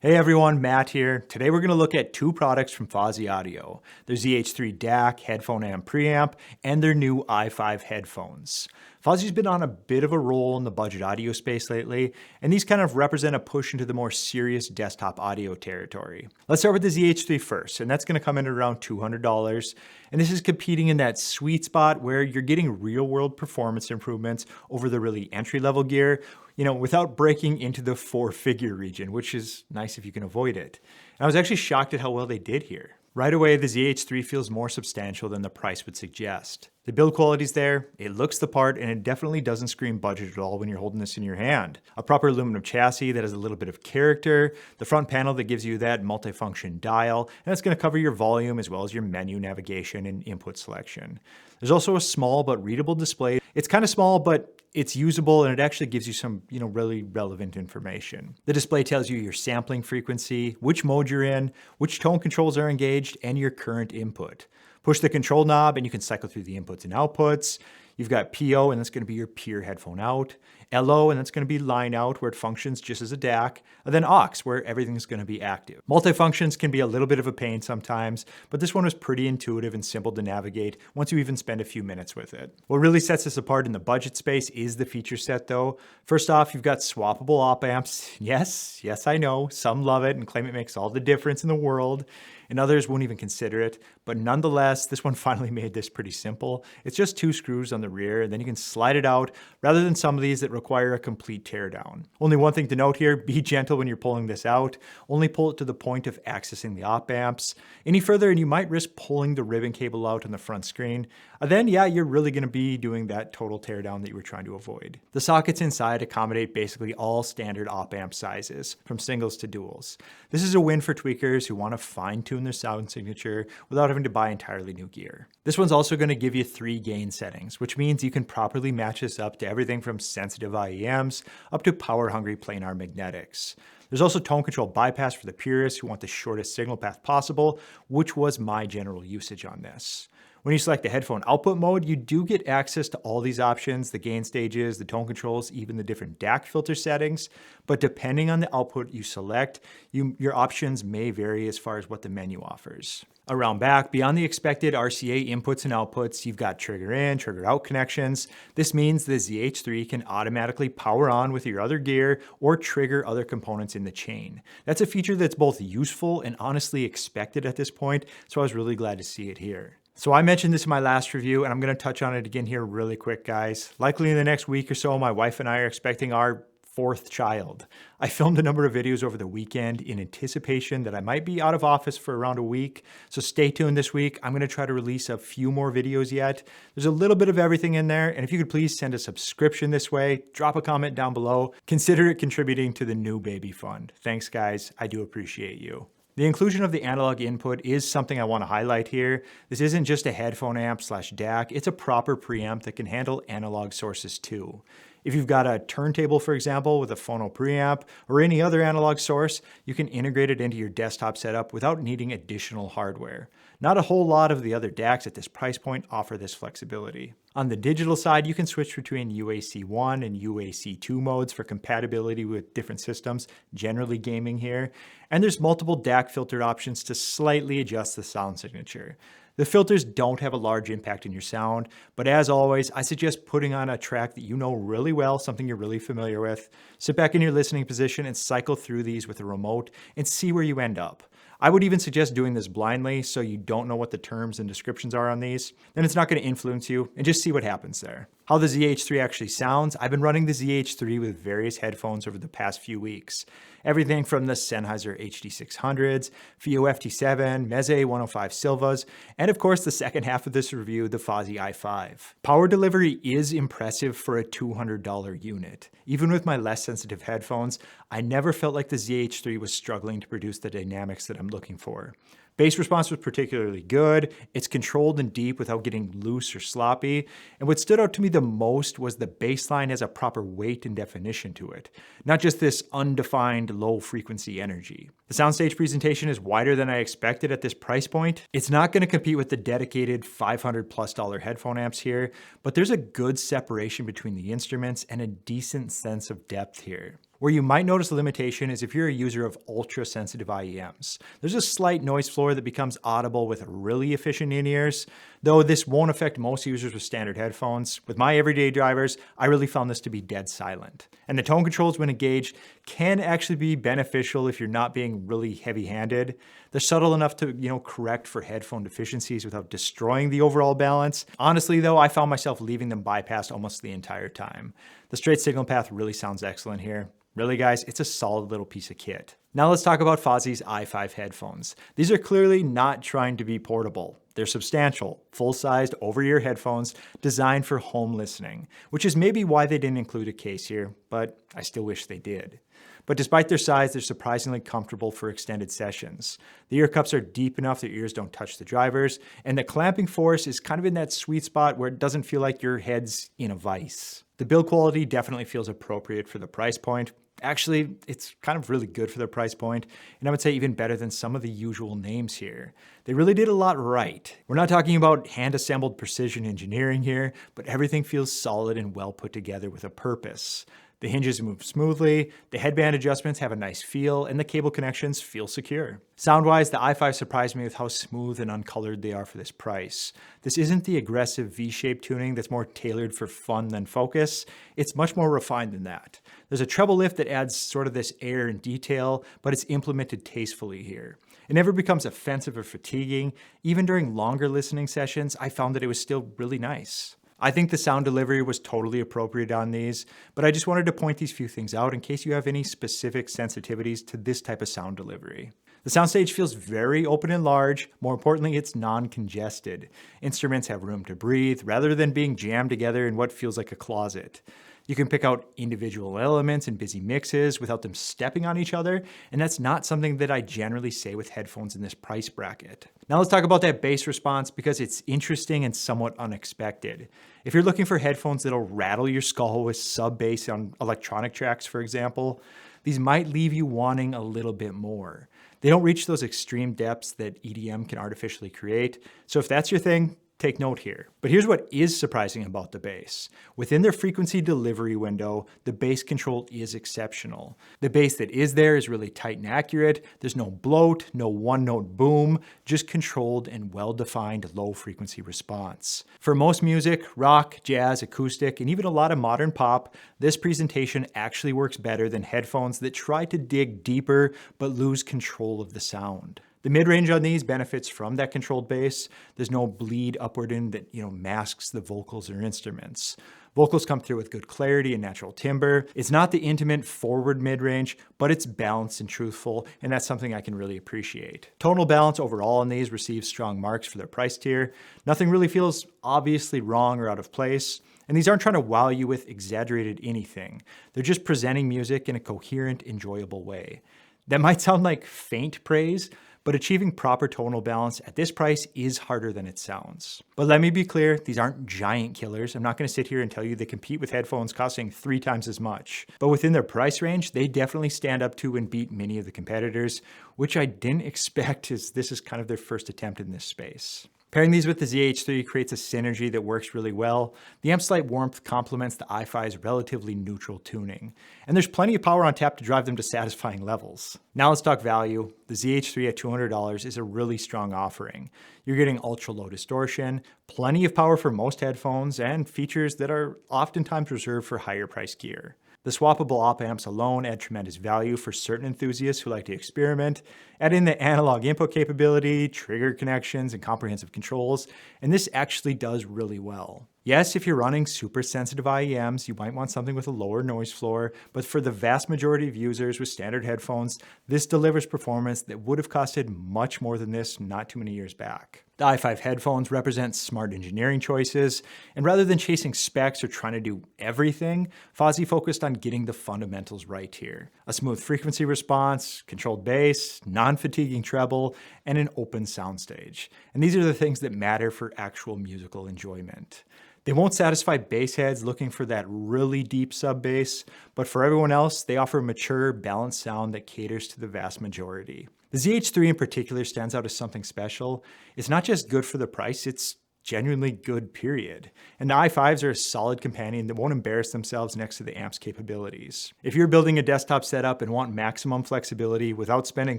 Hey everyone, Matt here. Today we're going to look at two products from Fosi Audio, their ZH3 DAC headphone amp preamp and their new i5 headphones. Fosi's been on a bit of a roll in the budget audio space lately, and these kind of represent a push into the more serious desktop audio territory. Let's start with the ZH3 first, and that's going to come in at around $200. And this is competing in that sweet spot where you're getting real-world performance improvements over the really entry-level gear, without breaking into the four-figure region, which is nice if you can avoid it. And I was actually shocked at how well they did here. Right away, the ZH3 feels more substantial than the price would suggest. The build quality's there, it looks the part, and it definitely doesn't scream budget at all when you're holding this in your hand. A proper aluminum chassis that has a little bit of character, the front panel that gives you that multifunction dial, and it's going to cover your volume as well as your menu navigation and input selection. There's also a small but readable display. It's kind of small, but it's usable, and it actually gives you some, really relevant information. The display tells you your sampling frequency, which mode you're in, which tone controls are engaged, and your current input. Push the control knob and you can cycle through the inputs and outputs. You've got PO, and that's going to be your peer headphone out. LO, and that's going to be line out, where it functions just as a DAC. And then aux, where everything's going to be active. Multifunctions can be a little bit of a pain sometimes, but this one was pretty intuitive and simple to navigate once you even spend a few minutes with it. What really sets this apart in the budget space is the feature set though. First off, you've got swappable op amps. Yes, I know, some love it and claim it makes all the difference in the world, and others won't even consider it. But nonetheless, this one finally made this pretty simple. It's just two screws on the rear, and then you can slide it out rather than some of these that require a complete teardown. Only one thing to note here, be gentle when you're pulling this out. Only pull it to the point of accessing the op amps. Any further and you might risk pulling the ribbon cable out on the front screen. Then you're really going to be doing that total teardown that you were trying to avoid. The sockets inside accommodate basically all standard op amp sizes, from singles to duals. This is a win for tweakers who want to fine-tune their sound signature without having to buy entirely new gear. This one's also going to give you 3 gain settings, which means you can properly match this up to everything from sensitive IEMs up to power-hungry planar magnetics. There's also tone control bypass for the purists who want the shortest signal path possible, which was my general usage on this. When you select the headphone output mode, you do get access to all these options, the gain stages, the tone controls, even the different DAC filter settings. But depending on the output you select, your options may vary as far as what the menu offers. Around back, beyond the expected RCA inputs and outputs, you've got trigger in, trigger out connections. This means the ZH3 can automatically power on with your other gear or trigger other components in the chain. That's a feature that's both useful and honestly expected at this point, so I was really glad to see it here. So I mentioned this in my last review, and I'm going to touch on it again here really quick, guys. Likely in the next week or so, my wife and I are expecting our 4th child. I filmed a number of videos over the weekend in anticipation that I might be out of office for around a week, so stay tuned this week. I'm going to try to release a few more videos yet. There's a little bit of everything in there, and if you could please send a subscription this way, drop a comment down below, consider it contributing to the new baby fund. Thanks, guys. I do appreciate you. The inclusion of the analog input is something I want to highlight here. This isn't just a headphone amp / DAC, it's a proper preamp that can handle analog sources too. If you've got a turntable, for example, with a phono preamp or any other analog source, you can integrate it into your desktop setup without needing additional hardware. Not a whole lot of the other DACs at this price point offer this flexibility. On the digital side, you can switch between UAC1 and UAC2 modes for compatibility with different systems, generally gaming here. And there's multiple DAC filter options to slightly adjust the sound signature. The filters don't have a large impact in your sound, but as always, I suggest putting on a track that you know really well, something you're really familiar with. Sit back in your listening position and cycle through these with a remote and see where you end up. I would even suggest doing this blindly so you don't know what the terms and descriptions are on these. Then it's not going to influence you, and just see what happens there. How the ZH3 actually sounds, I've been running the ZH3 with various headphones over the past few weeks. Everything from the Sennheiser HD600s, FIO FT7, Meze 105 Silvas, and of course the second half of this review, the Fosi i5. Power delivery is impressive for a $200 unit. Even with my less sensitive headphones, I never felt like the ZH3 was struggling to produce the dynamics that I'm looking for. Bass response was particularly good. It's controlled and deep without getting loose or sloppy. And what stood out to me the most was the bass line has a proper weight and definition to it, not just this undefined low frequency energy. The soundstage presentation is wider than I expected at this price point. It's not going to compete with the dedicated $500+ headphone amps here, but there's a good separation between the instruments and a decent sense of depth here. Where you might notice a limitation is if you're a user of ultra-sensitive IEMs. There's a slight noise floor that becomes audible with really efficient in-ears, though this won't affect most users with standard headphones. With my everyday drivers, I really found this to be dead silent. And the tone controls when engaged can actually be beneficial if you're not being really heavy-handed. They're subtle enough to, correct for headphone deficiencies without destroying the overall balance. Honestly though, I found myself leaving them bypassed almost the entire time. The straight signal path really sounds excellent here. Really guys, it's a solid little piece of kit. Now let's talk about Fosi's i5 headphones. These are clearly not trying to be portable. They're substantial, full-sized over-ear headphones designed for home listening, which is maybe why they didn't include a case here, but I still wish they did. But despite their size, they're surprisingly comfortable for extended sessions. The ear cups are deep enough that your ears don't touch the drivers, and the clamping force is kind of in that sweet spot where it doesn't feel like your head's in a vice. The build quality definitely feels appropriate for the price point. Actually, it's kind of really good for the price point, and I would say even better than some of the usual names here. They really did a lot right. We're not talking about hand-assembled precision engineering here, but everything feels solid and well put together with a purpose. The hinges move smoothly, the headband adjustments have a nice feel, and the cable connections feel secure. Sound-wise, the i5 surprised me with how smooth and uncolored they are for this price. This isn't the aggressive V-shaped tuning that's more tailored for fun than focus. It's much more refined than that. There's a treble lift that adds sort of this air and detail, but it's implemented tastefully here. It never becomes offensive or fatiguing. Even during longer listening sessions, I found that it was still really nice. I think the sound delivery was totally appropriate on these, but I just wanted to point these few things out in case you have any specific sensitivities to this type of sound delivery. The soundstage feels very open and large. More importantly, it's non-congested. Instruments have room to breathe rather than being jammed together in what feels like a closet. You can pick out individual elements in busy mixes without them stepping on each other, and that's not something that I generally say with headphones in this price bracket. Now let's talk about that bass response because it's interesting and somewhat unexpected. If you're looking for headphones that'll rattle your skull with sub-bass on electronic tracks, for example, these might leave you wanting a little bit more. They don't reach those extreme depths that EDM can artificially create, so if that's your thing, take note here. But here's what is surprising about the bass. Within their frequency delivery window, the bass control is exceptional. The bass that is there is really tight and accurate. There's no bloat, no one-note boom, just controlled and well-defined low-frequency response. For most music, rock, jazz, acoustic, and even a lot of modern pop, this presentation actually works better than headphones that try to dig deeper but lose control of the sound. The mid-range on these benefits from that controlled bass. There's no bleed upward in that, masks the vocals or instruments. Vocals come through with good clarity and natural timbre. It's not the intimate forward mid-range, but it's balanced and truthful, and that's something I can really appreciate. Tonal balance overall on these receives strong marks for their price tier. Nothing really feels obviously wrong or out of place. And these aren't trying to wow you with exaggerated anything. They're just presenting music in a coherent, enjoyable way. That might sound like faint praise, but achieving proper tonal balance at this price is harder than it sounds. But let me be clear, these aren't giant killers. I'm not going to sit here and tell you they compete with headphones costing 3 times as much. But within their price range, they definitely stand up to and beat many of the competitors, which I didn't expect as this is kind of their first attempt in this space. Pairing these with the ZH3 creates a synergy that works really well. The amp's slight warmth complements the i5's relatively neutral tuning, and there's plenty of power on tap to drive them to satisfying levels. Now let's talk value. The ZH3 at $200 is a really strong offering. You're getting ultra low distortion, plenty of power for most headphones, and features that are oftentimes reserved for higher priced gear. The swappable op amps alone add tremendous value for certain enthusiasts who like to experiment. Add in the analog input capability, trigger connections, and comprehensive controls, and this actually does really well. Yes, if you're running super sensitive IEMs, you might want something with a lower noise floor, but for the vast majority of users with standard headphones, this delivers performance that would have costed much more than this not too many years back. The i5 headphones represent smart engineering choices, and rather than chasing specs or trying to do everything, Fosi focused on getting the fundamentals right here. A smooth frequency response, controlled bass, non-fatiguing treble, and an open soundstage. And these are the things that matter for actual musical enjoyment. They won't satisfy bass heads looking for that really deep sub bass, but for everyone else, they offer a mature, balanced sound that caters to the vast majority. The ZH3 in particular stands out as something special. It's not just good for the price, it's genuinely good, period. And the i5s are a solid companion that won't embarrass themselves next to the amp's capabilities. If you're building a desktop setup and want maximum flexibility without spending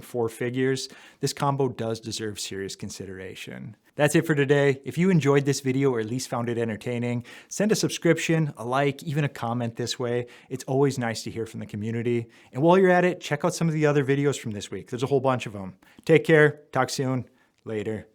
4 figures, this combo does deserve serious consideration. That's it for today. If you enjoyed this video or at least found it entertaining, send a subscription, a like, even a comment this way. It's always nice to hear from the community. And while you're at it, check out some of the other videos from this week. There's a whole bunch of them. Take care. Talk soon. Later.